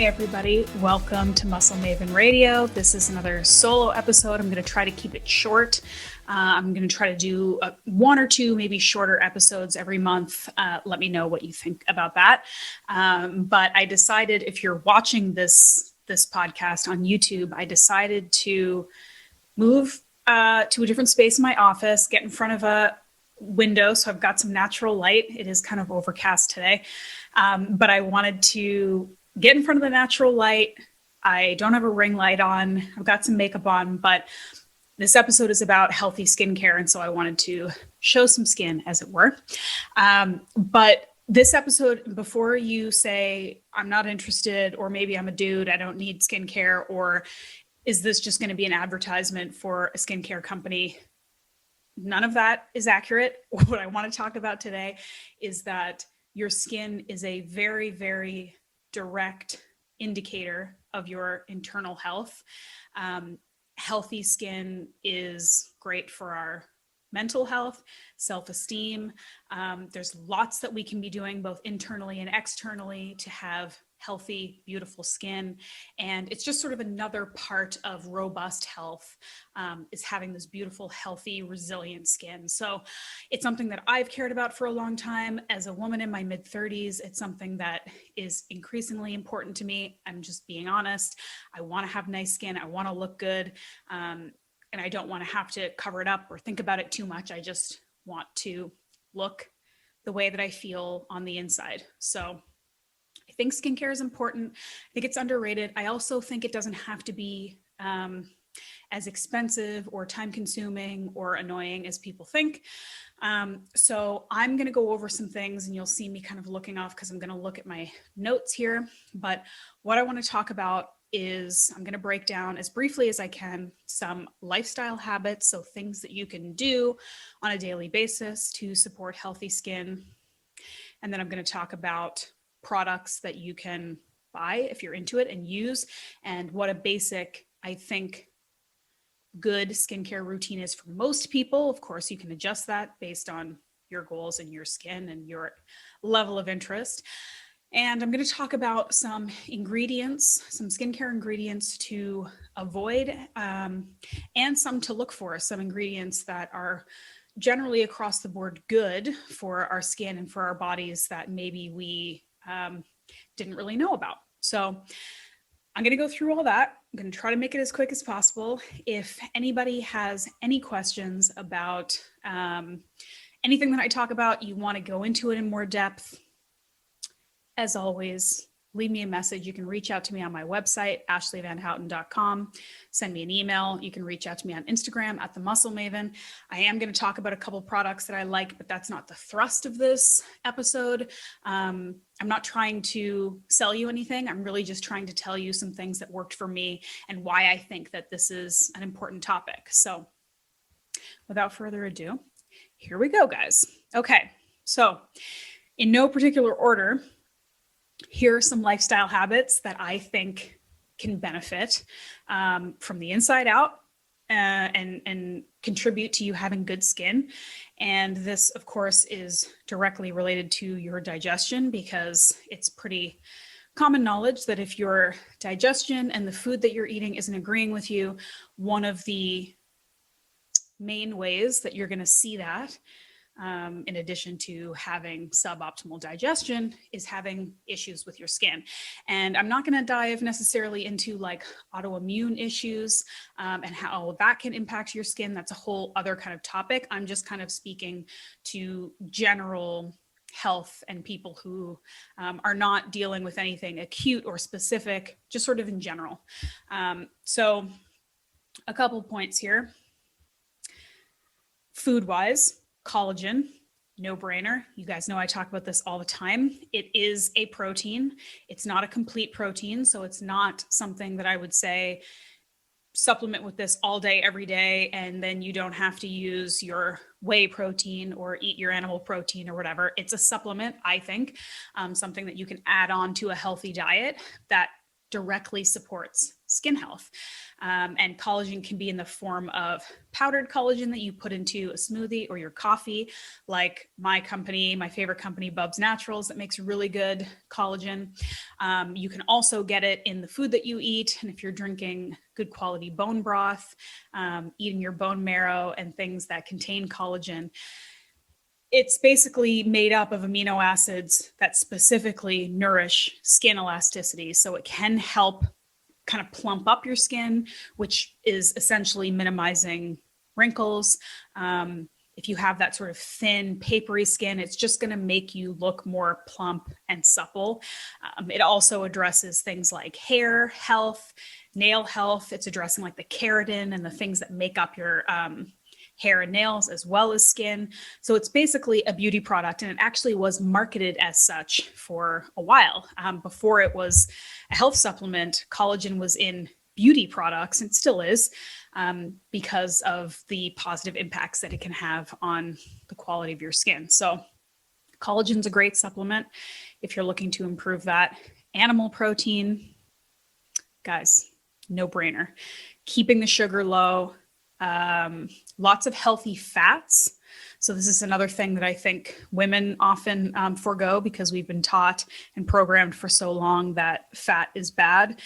everybody. Welcome to Muscle Maven Radio. This is another solo episode. I'm going to try to keep it short. I'm going to try to do one or two, maybe shorter episodes every month. Let me know what you think about that. But I decided, if you're watching this podcast on YouTube, I decided to move to a different space in my office, get in front of a window so I've got some natural light. It is kind of overcast today, but I wanted to get in front of the natural light. I don't have a ring light on. I've got some makeup on, but this episode is about healthy skincare, and so I wanted to show some skin, as it were. But this episode, before you say, I'm not interested, or maybe I'm a dude, I don't need skincare, or is this just going to be an advertisement for a skincare company? None of that is accurate. What I want to talk about today is that your skin is a very, very direct indicator of your internal health. Healthy skin is great for our mental health, self-esteem. There's lots that we can be doing both internally and externally to have healthy, beautiful skin. And it's just sort of another part of robust health, is having this beautiful, healthy, resilient skin. So it's something that I've cared about for a long time. As a woman in my mid-30s, it's something that is increasingly important to me. I'm just being honest. I want to have nice skin. I want to look good. And I don't want to have to cover it up or think about it too much. I just want to look the way that I feel on the inside. So I think skincare is important. I think it's underrated. I also think it doesn't have to be as expensive or time consuming or annoying as people think. So I'm going to go over some things, and you'll see me kind of looking off because I'm going to look at my notes here. But what I want to talk about is, I'm going to break down as briefly as I can some lifestyle habits, so things that you can do on a daily basis to support healthy skin. And then I'm going to talk about products that you can buy if you're into it and use, and what a basic, I think, good skincare routine is for most people. Of course, you can adjust that based on your goals and your skin and your level of interest. And I'm going to talk about some ingredients, some skincare ingredients to avoid, and some to look for, some ingredients that are generally across the board good for our skin and for our bodies that maybe we didn't really know about. So I'm going to go through all that. I'm going to try to make it as quick as possible. If anybody has any questions about anything that I talk about, you want to go into it in more depth, as always, leave me a message. You can reach out to me on my website, ashleighvanhouten.com. Send me an email. You can reach out to me on Instagram at the Muscle Maven. I am going to talk about a couple products that I like, but that's not the thrust of this episode. I'm not trying to sell you anything. I'm really just trying to tell you some things that worked for me and why I think that this is an important topic. So without further ado, here we go, guys. Okay, so in no particular order, here are some lifestyle habits that I think can benefit from the inside out and contribute to you having good skin. And this, of course, is directly related to your digestion, because it's pretty common knowledge that if your digestion and the food that you're eating isn't agreeing with you, one of the main ways that you're going to see that, in addition to having suboptimal digestion, is having issues with your skin. And I'm not going to dive necessarily into like autoimmune issues and how that can impact your skin. That's a whole other kind of topic. I'm just kind of speaking to general health and people who are not dealing with anything acute or specific, just sort of in general. So a couple points here. Food-wise, collagen, no brainer. You guys know I talk about this all the time. It is a protein. It's not a complete protein, so it's not something that I would say supplement with this all day, every day, and then you don't have to use your whey protein or eat your animal protein or whatever. It's a supplement, I think, something that you can add on to a healthy diet that directly supports skin health. And collagen can be in the form of powdered collagen that you put into a smoothie or your coffee, like my favorite company, Bubs Naturals, that makes really good collagen. You can also get it in the food that you eat. And if you're drinking good quality bone broth, eating your bone marrow and things that contain collagen, it's basically made up of amino acids that specifically nourish skin elasticity. So it can help kind of plump up your skin, which is essentially minimizing wrinkles. If you have that sort of thin, papery skin, it's just going to make you look more plump and supple. It also addresses things like hair health, nail health. It's addressing like the keratin and the things that make up your hair and nails, as well as skin. So it's basically a beauty product, and it actually was marketed as such for a while. Before it was a health supplement, collagen was in beauty products, and still is, because of the positive impacts that it can have on the quality of your skin. So collagen's a great supplement if you're looking to improve that. Animal protein, guys, no brainer. Keeping the sugar low, lots of healthy fats. So this is another thing that I think women often forego, because we've been taught and programmed for so long that fat is bad.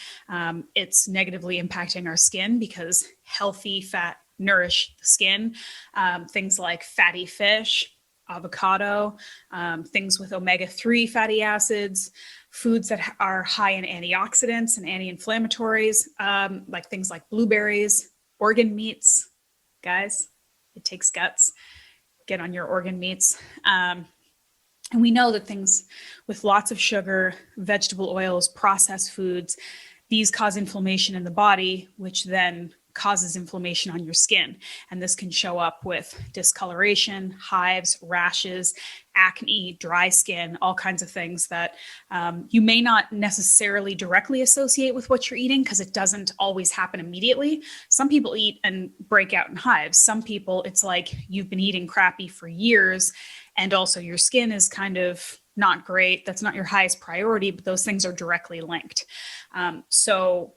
It's negatively impacting our skin because healthy fat nourish the skin. Things like fatty fish, avocado, things with omega-3 fatty acids, foods that are high in antioxidants and anti-inflammatories, like things like blueberries, organ meats. Guys, it takes guts. Get on your organ meats. And we know that things with lots of sugar, vegetable oils, processed foods, these cause inflammation in the body, which then causes inflammation on your skin. And this can show up with discoloration, hives, rashes, acne, dry skin, all kinds of things that you may not necessarily directly associate with what you're eating, because it doesn't always happen immediately. Some people eat and break out in hives. Some people, it's like you've been eating crappy for years, and also your skin is kind of not great. That's not your highest priority, but those things are directly linked. So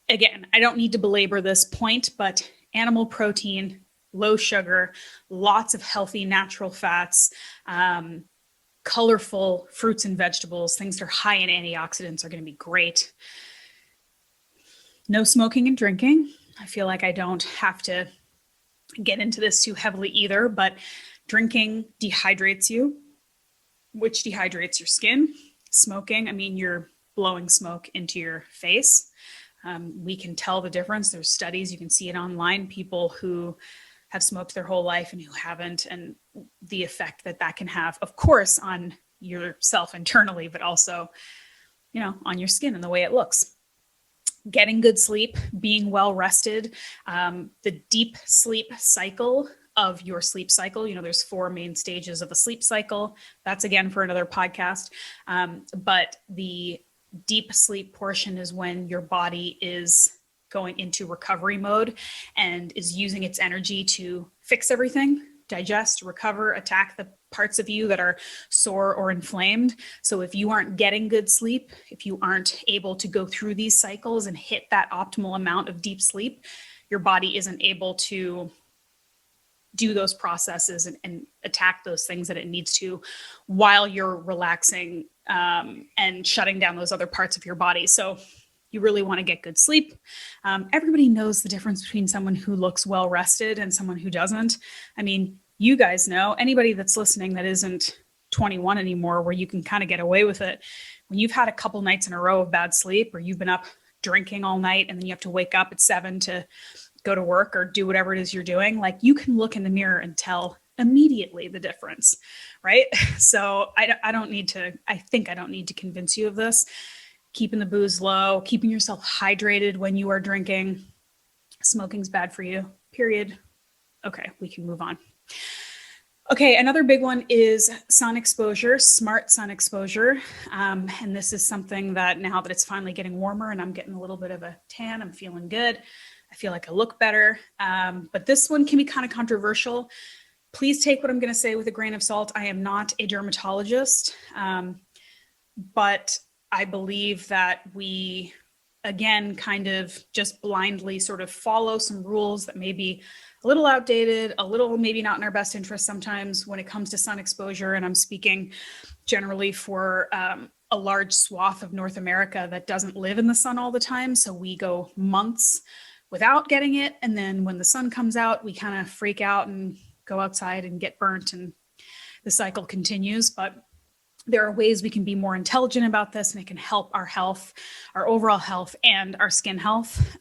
again, I don't need to belabor this point, but animal protein, low sugar, lots of healthy natural fats, colorful fruits and vegetables, things that are high in antioxidants are going to be great. No smoking and drinking. I feel like I don't have to get into this too heavily either, but drinking dehydrates you, which dehydrates your skin. Smoking, I mean, you're blowing smoke into your face. We can tell the difference. There's studies, you can see it online, people who have smoked their whole life and who haven't, and the effect that that can have, of course, on yourself internally, but also, you know, on your skin and the way it looks. Getting good sleep, being well rested, the deep sleep cycle of your sleep cycle. You know, there's 4 main stages of a sleep cycle. That's again for another podcast. But the deep sleep portion is when your body is going into recovery mode and is using its energy to fix everything, digest, recover, attack the parts of you that are sore or inflamed. So if you aren't getting good sleep, if you aren't able to go through these cycles and hit that optimal amount of deep sleep, your body isn't able to do those processes and attack those things that it needs to while you're relaxing and shutting down those other parts of your body. So you really want to get good sleep. Everybody knows the difference between someone who looks well rested and someone who doesn't. I mean, you guys know, anybody that's listening that isn't 21 anymore, where you can kind of get away with it. When you've had a couple nights in a row of bad sleep, or you've been up drinking all night and then you have to wake up at 7 to go to work or do whatever it is you're doing, like you can look in the mirror and tell immediately the difference, right? So I think I don't need to convince you of this. Keeping the booze low, keeping yourself hydrated when you are drinking. Smoking's bad for you, period. Okay, we can move on. Okay, another big one is sun exposure, smart sun exposure. And this is something that now that it's finally getting warmer and I'm getting a little bit of a tan, I'm feeling good. I feel like I look better. But this one can be kind of controversial. Please take what I'm going to say with a grain of salt. I am not a dermatologist, but I believe that we again, kind of just blindly sort of follow some rules that may be a little outdated, a little maybe not in our best interest sometimes when it comes to sun exposure. And I'm speaking generally for a large swath of North America that doesn't live in the sun all the time. So we go months without getting it. And then when the sun comes out, we kind of freak out and go outside and get burnt, and the cycle continues. But there are ways we can be more intelligent about this, and it can help our health, our overall health, and our skin health.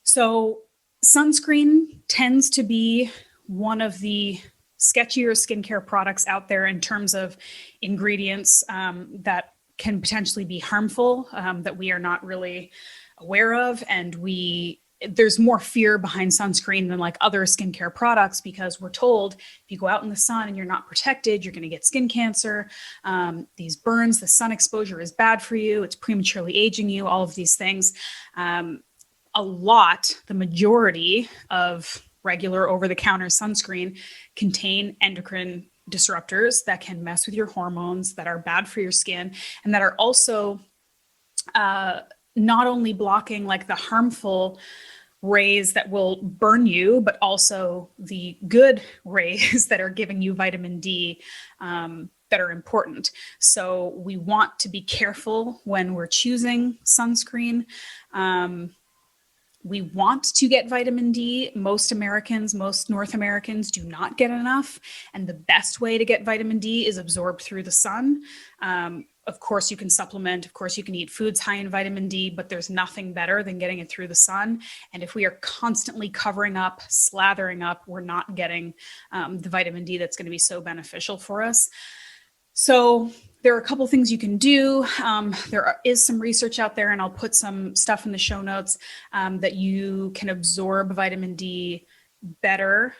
So sunscreen tends to be one of the sketchier skincare products out there in terms of ingredients that can potentially be harmful, that we are not really aware of. And there's more fear behind sunscreen than like other skincare products, because we're told if you go out in the sun and you're not protected, you're going to get skin cancer. These burns, the sun exposure is bad for you. It's prematurely aging you, all of these things. The majority of regular over-the-counter sunscreen contain endocrine disruptors that can mess with your hormones, that are bad for your skin, and that are also not only blocking like the harmful rays that will burn you, but also the good rays that are giving you vitamin D that are important. So we want to be careful when we're choosing sunscreen. We want to get vitamin D. Most North Americans do not get enough. And the best way to get vitamin D is absorbed through the sun. Of course, you can supplement. Of course, you can eat foods high in vitamin D, but there's nothing better than getting it through the sun. And if we are constantly covering up, slathering up, we're not getting the vitamin D that's going to be so beneficial for us. So there are a couple things you can do. There is some research out there, and I'll put some stuff in the show notes that you can absorb vitamin D better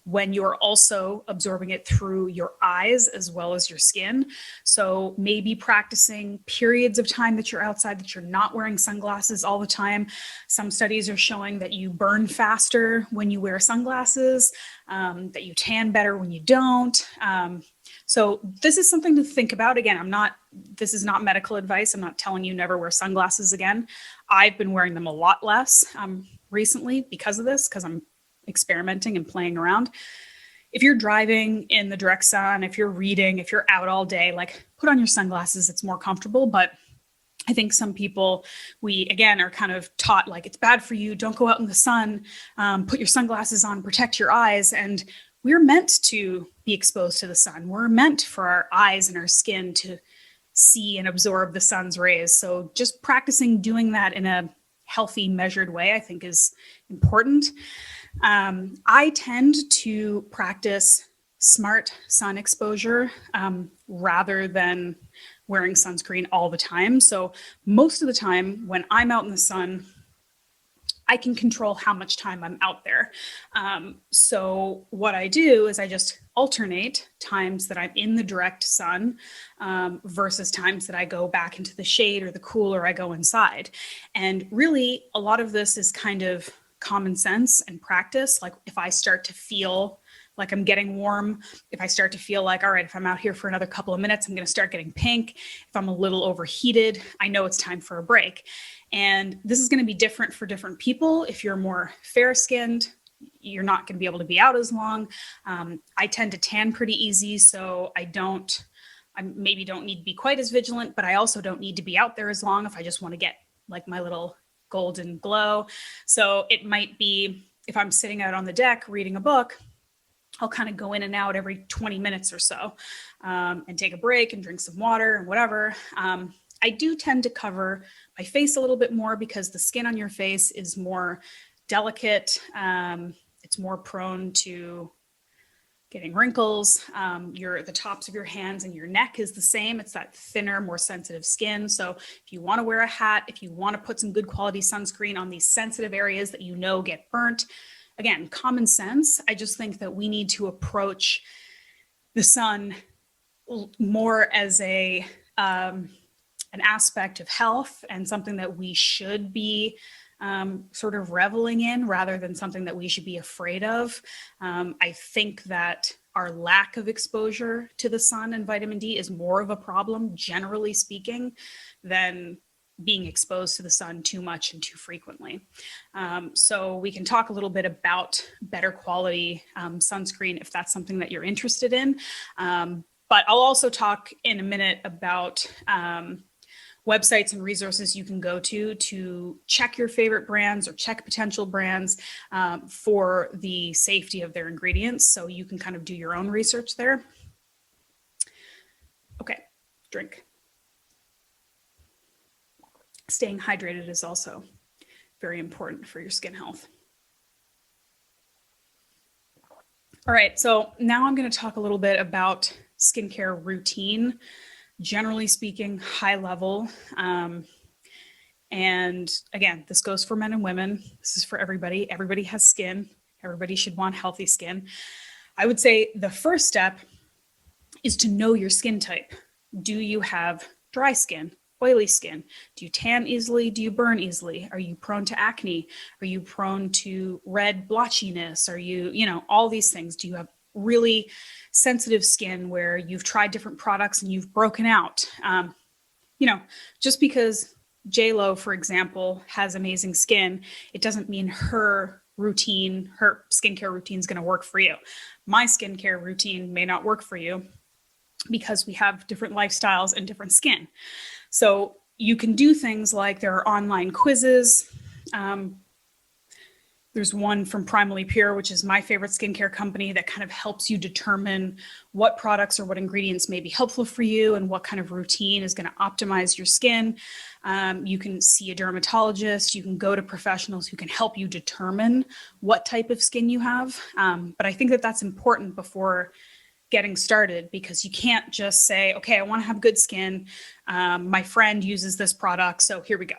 when you're also absorbing it through your eyes as well as your skin. So maybe practicing periods of time that you're outside, that you're not wearing sunglasses all the time. Some studies are showing that you burn faster when you wear sunglasses, that you tan better when you don't. So this is something to think about. Again, this is not medical advice. I'm not telling you never wear sunglasses again. I've been wearing them a lot less recently because of this, because I'm experimenting and playing around. If you're driving in the direct sun, if you're reading, if you're out all day, like put on your sunglasses, it's more comfortable. But I think some people, we again are kind of taught like it's bad for you, don't go out in the sun, put your sunglasses on, protect your eyes. And we're meant to be exposed to the sun. We're meant for our eyes and our skin to see and absorb the sun's rays. So just practicing doing that in a healthy, measured way, I think is important. I tend to practice smart sun exposure rather than wearing sunscreen all the time. So most of the time when I'm out in the sun, I can control how much time I'm out there. So what I do is I just alternate times that I'm in the direct sun versus times that I go back into the shade or the cool, or I go inside. And really a lot of this is kind of common sense and practice. Like if I start to feel like I'm getting warm, if I start to feel like, all right, if I'm out here for another couple of minutes, I'm going to start getting pink. If I'm a little overheated, I know it's time for a break. And this is going to be different for different people. If you're more fair-skinned, you're not going to be able to be out as long. I tend to tan pretty easy, so I maybe don't need to be quite as vigilant, but I also don't need to be out there as long if I just want to get like my little golden glow. So it might be if I'm sitting out on the deck reading a book, I'll kind of go in and out every 20 minutes or so and take a break and drink some water and whatever. I do tend to cover my face a little bit more because the skin on your face is more delicate. It's more prone to getting wrinkles. The tops of your hands and your neck is the same. It's that thinner, more sensitive skin. So if you want to wear a hat, if you want to put some good quality sunscreen on these sensitive areas that you know get burnt, again, common sense. I just think that we need to approach the sun more as an aspect of health and something that we should be sort of reveling in rather than something that we should be afraid of. I think that our lack of exposure to the sun and vitamin D is more of a problem, generally speaking, than being exposed to the sun too much and too frequently. So we can talk a little bit about better quality sunscreen if that's something that you're interested in. But I'll also talk in a minute about websites and resources you can go to check your favorite brands or check potential brands for the safety of their ingredients. So you can kind of do your own research there. Okay, drink. Staying hydrated is also very important for your skin health. All right, so now I'm going to talk a little bit about skincare routine, generally speaking, high level. And again, this goes for men and women. This is for everybody. Everybody has skin. Everybody should want healthy skin. I would say the first step is to know your skin type. Do you have dry skin, oily skin? Do you tan easily? Do you burn easily? Are you prone to acne? Are you prone to red blotchiness? Are you, all these things? Do you have really sensitive skin where you've tried different products and you've broken out? Just because J-Lo, for example, has amazing skin, it doesn't mean her skincare routine is going to work for you. My skincare routine may not work for you because we have different lifestyles and different skin. So you can do things like there are online quizzes. There's one from Primally Pure, which is my favorite skincare company, that kind of helps you determine what products or what ingredients may be helpful for you and what kind of routine is going to optimize your skin. You can see a dermatologist. You can go to professionals who can help you determine what type of skin you have. But I think that that's important before getting started, because you can't just say, okay, I want to have good skin. My friend uses this product, so here we go,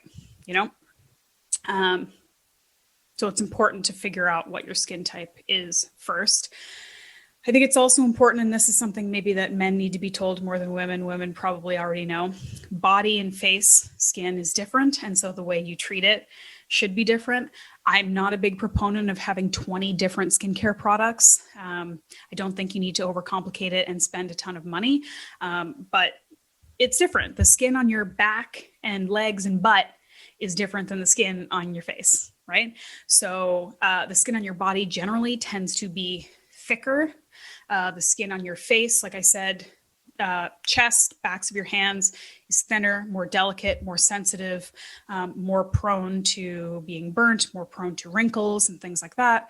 So it's important to figure out what your skin type is first. I think it's also important, and this is something maybe that men need to be told more than women. Women probably already know. Body and face skin is different, and so the way you treat it should be different. I'm not a big proponent of having 20 different skincare products. I don't think you need to overcomplicate it and spend a ton of money, but it's different. The skin on your back and legs and butt is different than the skin on your face, right? So the skin on your body generally tends to be thicker. The skin on your face, like I said, chest, backs of your hands is thinner, more delicate, more sensitive, more prone to being burnt, more prone to wrinkles and things like that.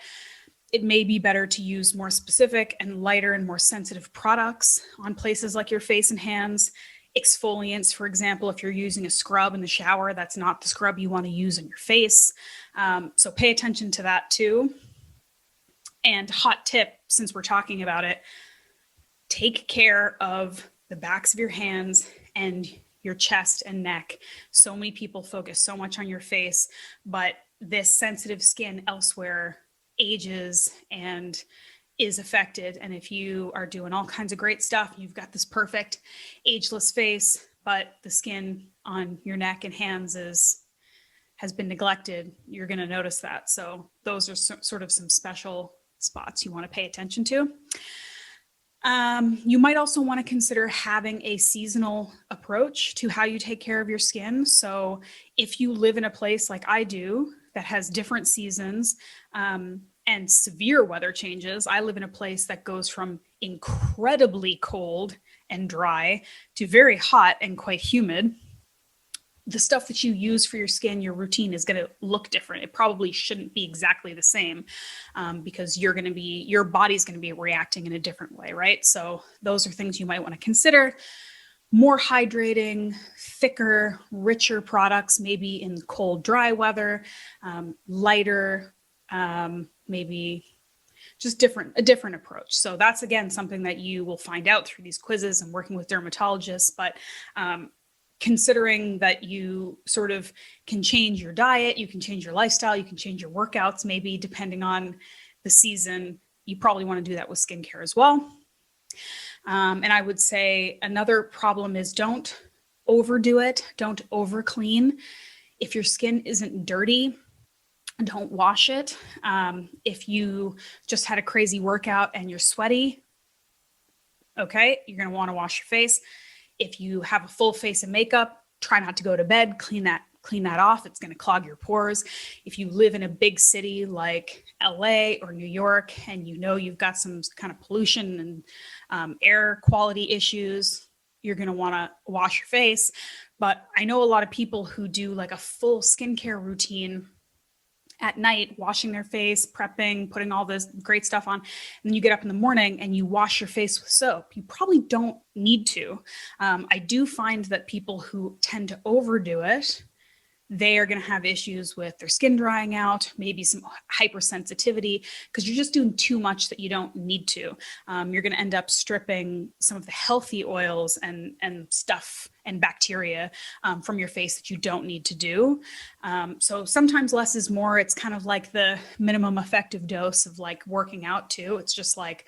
It may be better to use more specific and lighter and more sensitive products on places like your face and hands. Exfoliants, for example, if you're using a scrub in the shower, that's not the scrub you want to use on your face. So pay attention to that too. And hot tip, since we're talking about it, take care of the backs of your hands and your chest and neck. So many people focus so much on your face, but this sensitive skin elsewhere ages and is affected. And if you are doing all kinds of great stuff, you've got this perfect ageless face, but the skin on your neck and hands has been neglected, you're going to notice that. So those are sort of some special spots you want to pay attention to. You might also want to consider having a seasonal approach to how you take care of your skin. So if you live in a place like I do that has different seasons and severe weather changes, I live in a place that goes from incredibly cold and dry to very hot and quite humid. The stuff that you use for your skin, your routine is going to look different. It probably shouldn't be exactly the same because your body's going to be reacting in a different way, right? So those are things you might want to consider. More hydrating, thicker, richer products, maybe in cold, dry weather, lighter, maybe just a different approach. So that's, again, something that you will find out through these quizzes and working with dermatologists. But considering that you sort of can change your diet, you can change your lifestyle, you can change your workouts, maybe depending on the season, you probably want to do that with skincare as well. And I would say another problem is don't overdo it. Don't over clean. If your skin isn't dirty, don't wash it. If you just had a crazy workout and you're sweaty, okay, you're going to want to wash your face. If you have a full face of makeup try not to go to bed, clean that off. It's going to clog your pores. If you live in a big city like LA or New York, and you know you've got some kind of pollution and air quality issues, you're going to want to wash your face. But I know a lot of people who do like a full skincare routine at night, washing their face, prepping, putting all this great stuff on. And then you get up in the morning and you wash your face with soap. You probably don't need to. I do find that people who tend to overdo it, they are going to have issues with their skin drying out, maybe some hypersensitivity, because you're just doing too much that you don't need to. You're going to end up stripping some of the healthy oils and stuff and bacteria from your face that you don't need to do. So sometimes less is more. It's kind of like the minimum effective dose of like working out too. It's just like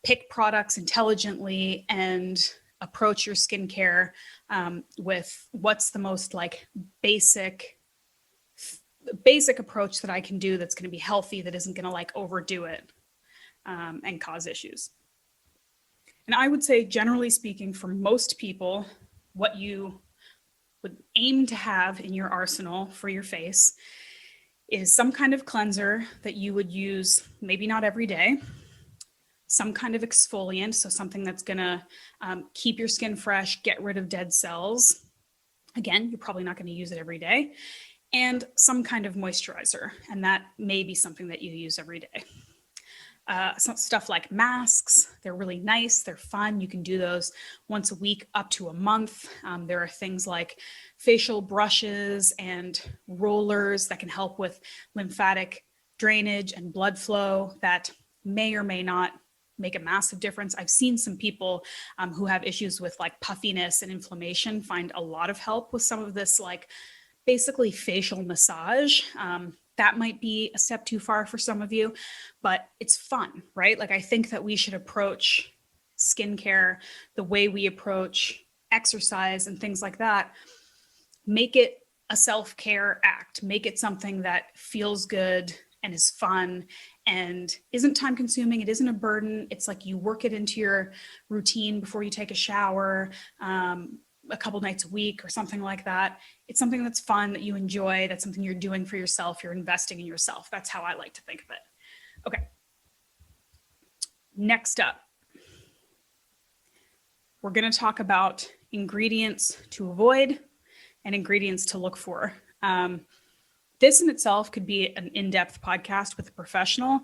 pick products intelligently and approach your skincare with what's the most like basic approach that I can do that's going to be healthy, that isn't going to like overdo it and cause issues. And I would say, generally speaking, for most people, what you would aim to have in your arsenal for your face is some kind of cleanser that you would use, maybe not every day, some kind of exfoliant, so something that's gonna keep your skin fresh, get rid of dead cells. Again, you're probably not gonna use it every day. And some kind of moisturizer, and that may be something that you use every day. Some stuff like masks, they're really nice, they're fun. You can do those once a week up to a month. There are things like facial brushes and rollers that can help with lymphatic drainage and blood flow that may or may not make a massive difference. I've seen some people who have issues with like puffiness and inflammation find a lot of help with some of this, like basically facial massage. That might be a step too far for some of you, but it's fun, right? Like I think that we should approach skincare the way we approach exercise and things like that. Make it a self-care act. Make it something that feels good and is fun and isn't time consuming. It isn't a burden. It's like you work it into your routine before you take a shower, a couple nights a week or something like that. It's something that's fun, that you enjoy. That's something you're doing for yourself. You're investing in yourself. That's how I like to think of it. Okay. Next up, we're going to talk about ingredients to avoid and ingredients to look for. This in itself could be an in-depth podcast with a professional.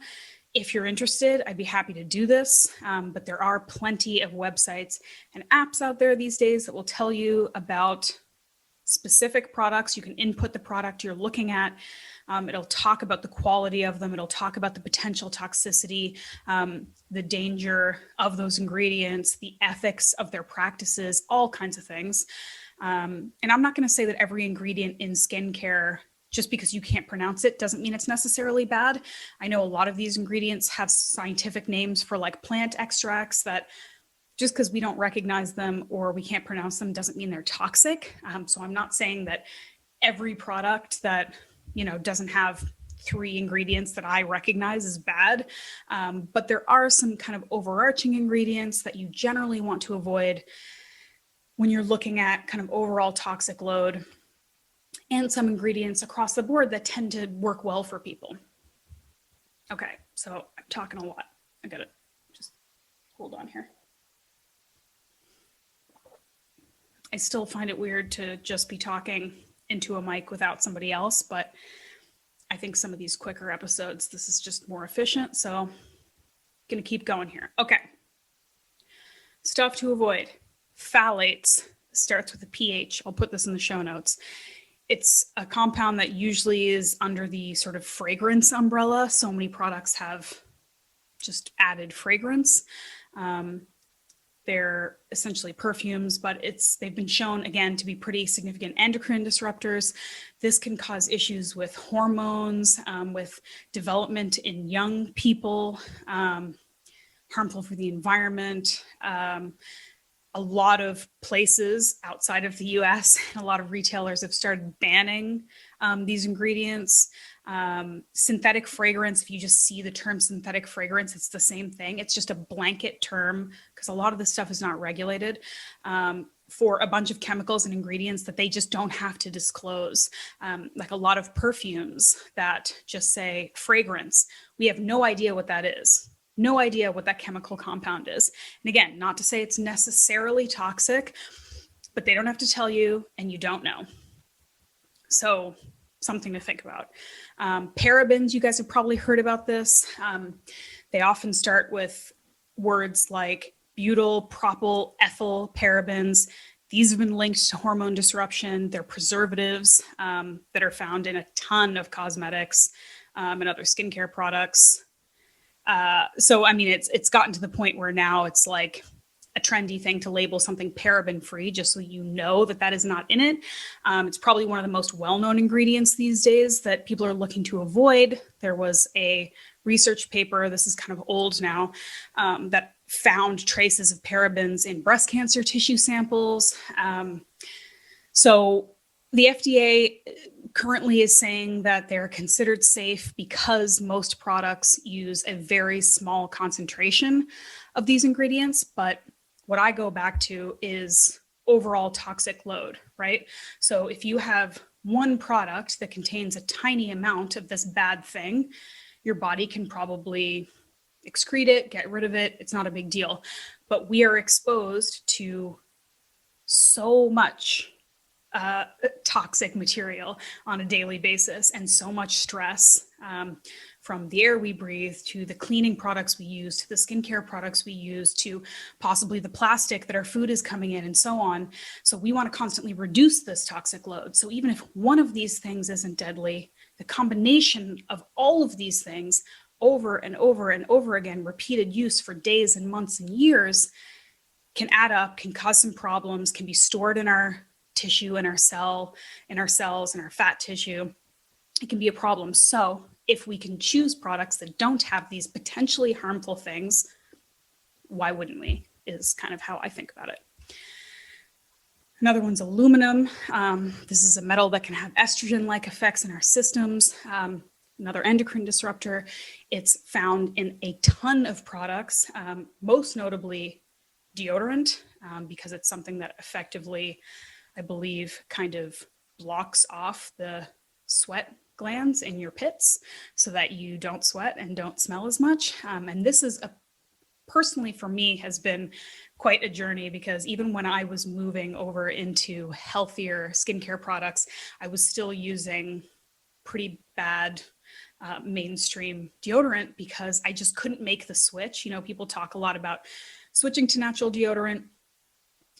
If you're interested, I'd be happy to do this, but there are plenty of websites and apps out there these days that will tell you about specific products. You can input the product you're looking at. It'll talk about the quality of them. It'll talk about the potential toxicity, the danger of those ingredients, the ethics of their practices, all kinds of things. And I'm not going to say that every ingredient in skincare, just because you can't pronounce it, doesn't mean it's necessarily bad. I know a lot of these ingredients have scientific names for like plant extracts that just because we don't recognize them or we can't pronounce them doesn't mean they're toxic. So I'm not saying that every product that, you know, doesn't have 3 ingredients that I recognize is bad. But there are some kind of overarching ingredients that you generally want to avoid when you're looking at kind of overall toxic load, and some ingredients across the board that tend to work well for people. Okay, so I'm talking a lot. I gotta just hold on here. I still find it weird to just be talking into a mic without somebody else, but I think some of these quicker episodes, this is just more efficient, so I'm gonna keep going here. Okay, stuff to avoid. Phthalates, starts with a PH. I'll put this in the show notes. It's a compound that usually is under the sort of fragrance umbrella. So many products have just added fragrance. They're essentially perfumes, but they've been shown, again, to be pretty significant endocrine disruptors. This can cause issues with hormones, with development in young people, harmful for the environment. A lot of places outside of the US, and a lot of retailers have started banning these ingredients. Synthetic fragrance, if you just see the term synthetic fragrance, it's the same thing. It's just a blanket term because a lot of this stuff is not regulated. for a bunch of chemicals and ingredients that they just don't have to disclose. Like a lot of perfumes that just say fragrance. We have no idea what that is. No idea what that chemical compound is. And again, not to say it's necessarily toxic, but they don't have to tell you and you don't know. So something to think about. Parabens, you guys have probably heard about this. They often start with words like butyl, propyl, ethyl parabens. These have been linked to hormone disruption. They're preservatives that are found in a ton of cosmetics and other skincare products. So, I mean, it's gotten to the point where now it's like a trendy thing to label something paraben free, just so you know that that is not in it. It's probably one of the most well-known ingredients these days that people are looking to avoid. There was a research paper, this is kind of old now, that found traces of parabens in breast cancer tissue samples. So the FDA currently is saying that they're considered safe because most products use a very small concentration of these ingredients. But what I go back to is overall toxic load, right? So if you have one product that contains a tiny amount of this bad thing, your body can probably excrete it, get rid of it. It's not a big deal. But we are exposed to so much toxic material on a daily basis and so much stress from the air we breathe to the cleaning products we use to the skincare products we use to possibly the plastic that our food is coming in and so on. So we want to constantly reduce this toxic load. So even if one of these things isn't deadly, the combination of all of these things over and over and over again, repeated use for days and months and years, can add up, can cause some problems, can be stored in our tissue, in our cells, in our fat tissue. It can be a problem. So if we can choose products that don't have these potentially harmful things, why wouldn't we? Is kind of how I think about it. Another one's aluminum. This is a metal that can have estrogen-like effects in our systems. Another endocrine disruptor. It's found in a ton of products, most notably deodorant, because it's something that effectively, I believe, kind of blocks off the sweat glands in your pits so that you don't sweat and don't smell as much. And this is personally for me has been quite a journey, because even when I was moving over into healthier skincare products, I was still using pretty bad mainstream deodorant because I just couldn't make the switch. You know, people talk a lot about switching to natural deodorant.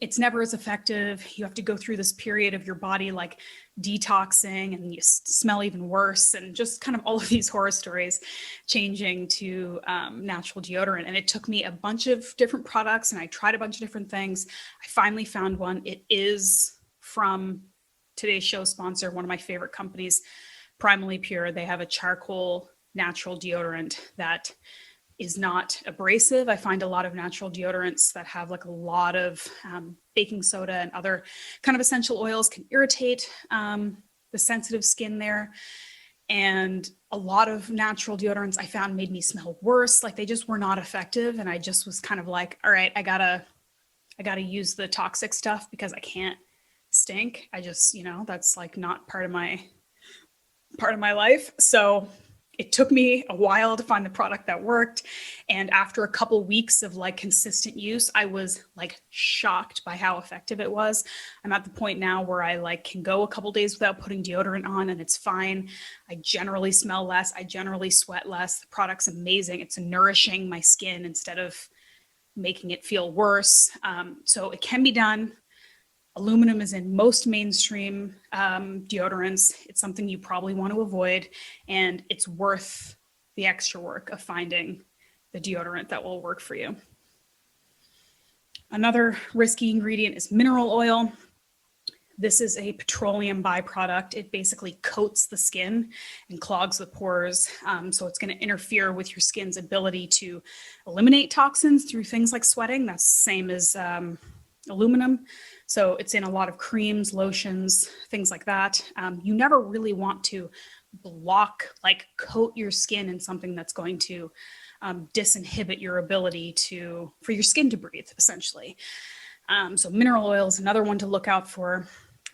It's never as effective. You have to go through this period of your body like detoxing, and you smell even worse, and just kind of all of these horror stories changing to natural deodorant. And it took me a bunch of different products, and I tried a bunch of different things. I finally found one. It is from today's show sponsor, one of my favorite companies, Primally Pure. They have a charcoal natural deodorant that is not abrasive. I find a lot of natural deodorants that have like a lot of baking soda and other kind of essential oils can irritate the sensitive skin there. And a lot of natural deodorants I found made me smell worse. Like they just were not effective. And I just was kind of like, all right, I gotta use the toxic stuff because I can't stink. I just, that's like not part of my life. So it took me a while to find the product that worked. And after a couple weeks of like consistent use, I was like shocked by how effective it was. I'm at the point now where I like can go a couple days without putting deodorant on and it's fine. I generally smell less. I generally sweat less. The product's amazing. It's nourishing my skin instead of making it feel worse. So it can be done. Aluminum is in most mainstream deodorants. It's something you probably want to avoid, and it's worth the extra work of finding the deodorant that will work for you. Another risky ingredient is mineral oil. This is a petroleum byproduct. It basically coats the skin and clogs the pores. So it's going to interfere with your skin's ability to eliminate toxins through things like sweating. That's the same as aluminum. So it's in a lot of creams, lotions, things like that. You never really want to coat your skin in something that's going to disinhibit your ability for your skin to breathe, essentially. So mineral oil is another one to look out for.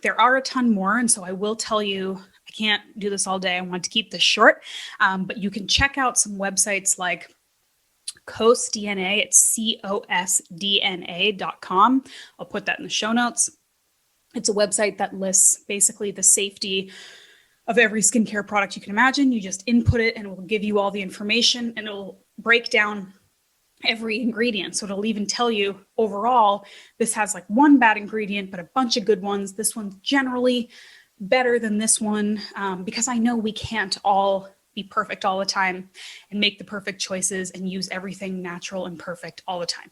There are a ton more, and so I will tell you, I can't do this all day. I want to keep this short, but you can check out some websites like COSDNA. It's COSDNA.com. I'll put that in the show notes. It's a website that lists basically the safety of every skincare product you can imagine. You just input it and it will give you all the information, and it'll break down every ingredient. So it'll even tell you overall, this has like one bad ingredient, but a bunch of good ones. This one's generally better than this one, because I know we can't all be perfect all the time and make the perfect choices and use everything natural and perfect all the time.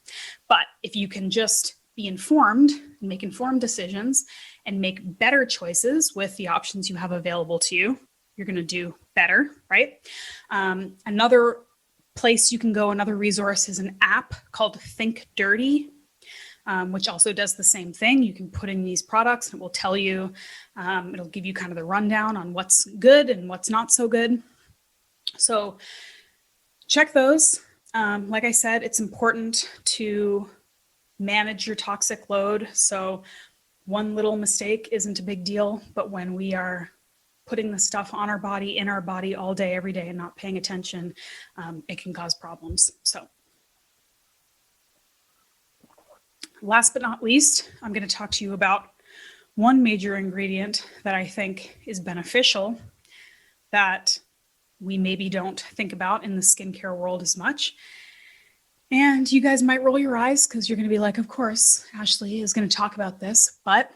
But if you can just be informed and make informed decisions and make better choices with the options you have available to you, you're going to do better, right? Another place you can go, another resource, is an app called Think Dirty, which also does the same thing. You can put in these products and it will tell you, it'll give you kind of the rundown on what's good and what's not so good. So check those. Like I said, it's important to manage your toxic load. So one little mistake isn't a big deal, but when we are putting the stuff on our body, in our body all day, every day, and not paying attention, it can cause problems. So last but not least, I'm going to talk to you about one major ingredient that I think is beneficial that we maybe don't think about in the skincare world as much. And you guys might roll your eyes because you're going to be like, of course, Ashleigh is going to talk about this, but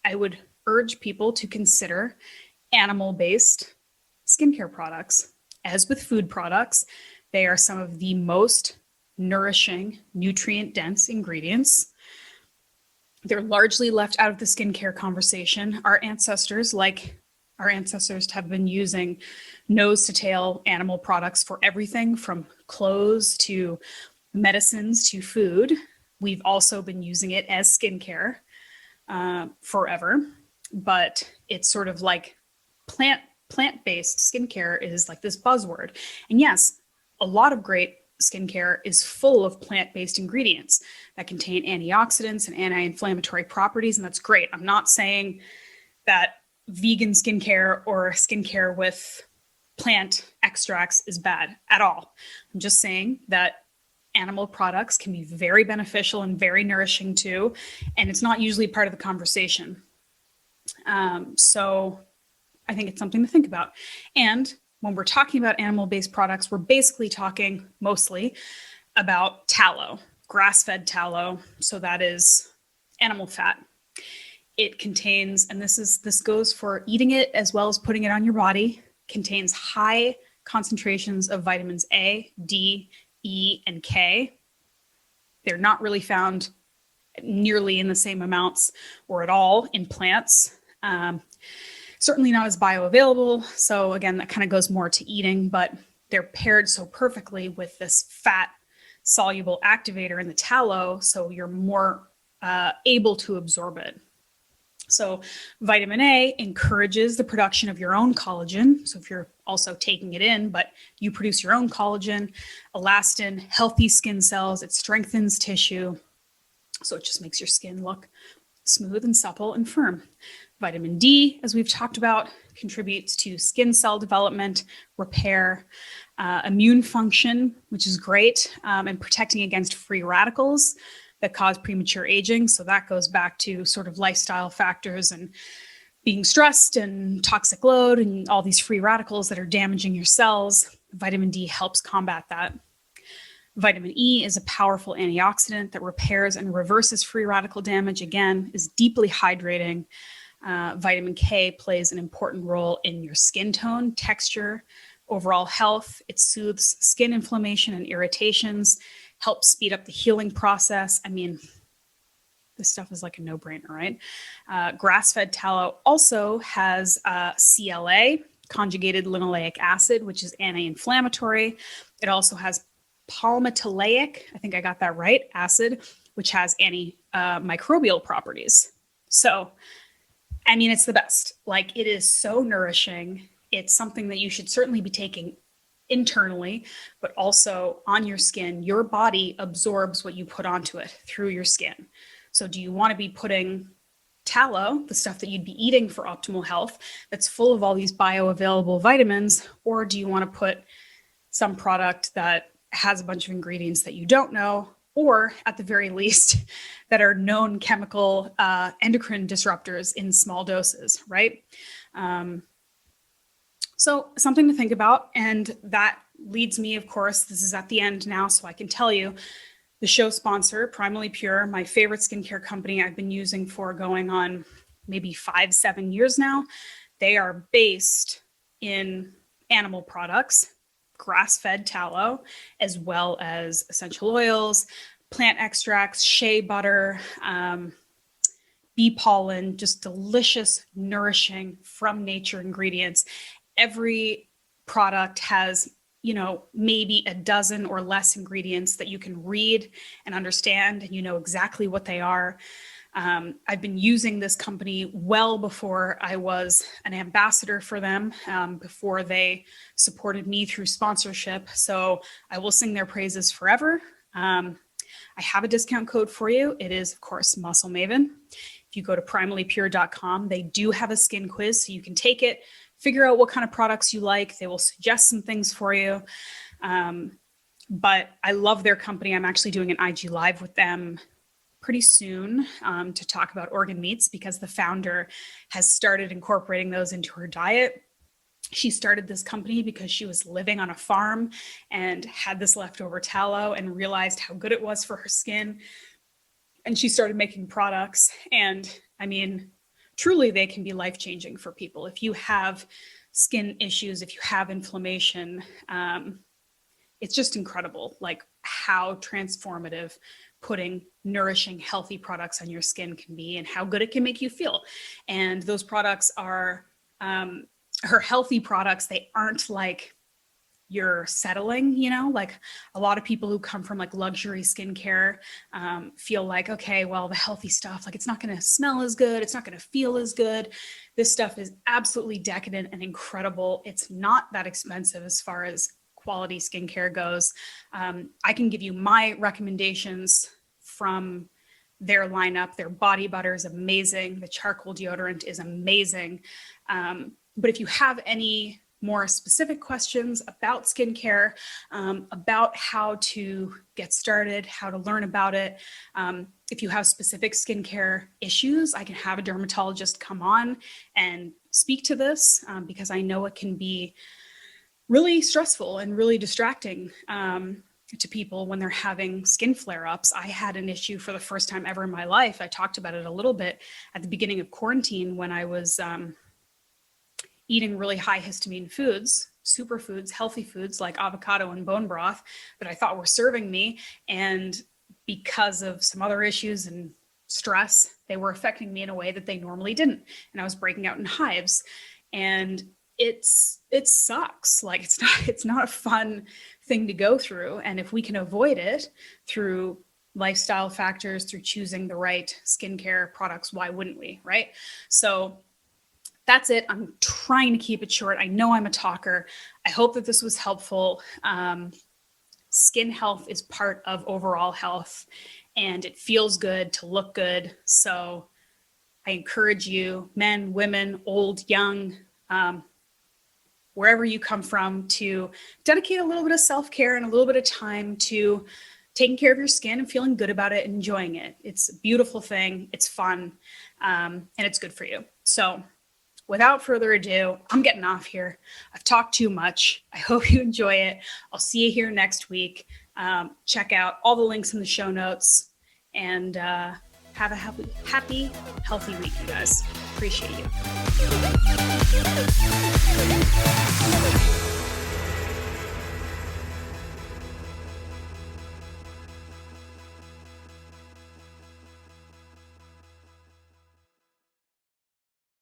I would urge people to consider animal-based skincare products. As with food products, they are some of the most nourishing, nutrient-dense ingredients. They're largely left out of the skincare conversation. Our ancestors have been using nose to tail animal products for everything from clothes to medicines to food. We've also been using it as skincare forever, but it's sort of like plant-based skincare is like this buzzword. And yes, a lot of great skincare is full of plant-based ingredients that contain antioxidants and anti-inflammatory properties, and that's great. I'm not saying that vegan skincare or skincare with plant extracts is bad at all. I'm just saying that animal products can be very beneficial and very nourishing too, and it's not usually part of the conversation. So I think it's something to think about. And when we're talking about animal-based products, we're basically talking mostly about tallow, grass-fed tallow. So that is animal fat. It contains, and this goes for eating it as well as putting it on your body, contains high concentrations of vitamins A, D, E, and K. They're not really found nearly in the same amounts or at all in plants. Certainly not as bioavailable. So again, that kind of goes more to eating, but they're paired so perfectly with this fat soluble activator in the tallow, so you're more able to absorb it. So vitamin A encourages the production of your own collagen. So if you're also taking it in, but you produce your own collagen, elastin, healthy skin cells, it strengthens tissue. So it just makes your skin look smooth and supple and firm. Vitamin D, as we've talked about, contributes to skin cell development, repair, immune function, which is great, and protecting against free radicals that cause premature aging. So that goes back to sort of lifestyle factors and being stressed and toxic load and all these free radicals that are damaging your cells. Vitamin D helps combat that. Vitamin E is a powerful antioxidant that repairs and reverses free radical damage. Again, is deeply hydrating. Vitamin K plays an important role in your skin tone, texture, overall health. It soothes skin inflammation and irritations, helps speed up the healing process. I mean, this stuff is like a no-brainer, right? Grass-fed tallow also has CLA, conjugated linoleic acid, which is anti-inflammatory. It also has palmitoleic, I think I got that right, acid, which has antimicrobial properties. So, I mean, it's the best. Like, it is so nourishing. It's something that you should certainly be taking internally, but also on your skin. Your body absorbs what you put onto it through your skin. So do you want to be putting tallow, the stuff that you'd be eating for optimal health, that's full of all these bioavailable vitamins, or do you want to put some product that has a bunch of ingredients that you don't know, or at the very least, that are known chemical endocrine disruptors in small doses, right? So something to think about. And that leads me, of course, this is at the end now, so I can tell you, the show sponsor, Primally Pure, my favorite skincare company I've been using for going on maybe 5-7 years now. They are based in animal products, grass-fed tallow, as well as essential oils, plant extracts, shea butter, bee pollen, just delicious, nourishing from nature ingredients. Every product has, maybe a dozen or less ingredients that you can read and understand, and you know exactly what they are. I've been using this company well before I was an ambassador for them, before they supported me through sponsorship. So I will sing their praises forever. I have a discount code for you. It is, of course, Muscle Maven. If you go to primallypure.com, they do have a skin quiz, so you can take it, figure out what kind of products you like. They will suggest some things for you. But I love their company. I'm actually doing an IG Live with them pretty soon to talk about organ meats, because the founder has started incorporating those into her diet. She started this company because she was living on a farm and had this leftover tallow and realized how good it was for her skin. And she started making products. And I mean, truly, they can be life-changing for people. If you have skin issues, if you have inflammation, it's just incredible, like how transformative putting nourishing, healthy products on your skin can be, and how good it can make you feel. And those products are her healthy products. They aren't like you're settling, like a lot of people who come from like luxury skincare feel like, okay, well, the healthy stuff, like it's not going to smell as good. It's not going to feel as good. This stuff is absolutely decadent and incredible. It's not that expensive as far as quality skincare goes. I can give you my recommendations from their lineup. Their body butter is amazing. The charcoal deodorant is amazing. But if you have any more specific questions about skincare, about how to get started, how to learn about it. If you have specific skincare issues, I can have a dermatologist come on and speak to this, because I know it can be really stressful and really distracting to people when they're having skin flare-ups. I had an issue for the first time ever in my life. I talked about it a little bit at the beginning of quarantine when I was eating really high histamine foods, superfoods, healthy foods like avocado and bone broth that I thought were serving me. And because of some other issues and stress, they were affecting me in a way that they normally didn't. And I was breaking out in hives. And it sucks. Like it's not a fun thing to go through. And if we can avoid it through lifestyle factors, through choosing the right skincare products, why wouldn't we, right? So that's it. I'm trying to keep it short. I know I'm a talker. I hope that this was helpful. Skin health is part of overall health, and it feels good to look good. So I encourage you, men, women, old, young, wherever you come from, to dedicate a little bit of self-care and a little bit of time to taking care of your skin and feeling good about it and enjoying it. It's a beautiful thing. It's fun, and it's good for you. So without further ado, I'm getting off here. I've talked too much. I hope you enjoy it. I'll see you here next week. Check out all the links in the show notes, and have a happy, healthy week, you guys. Appreciate you.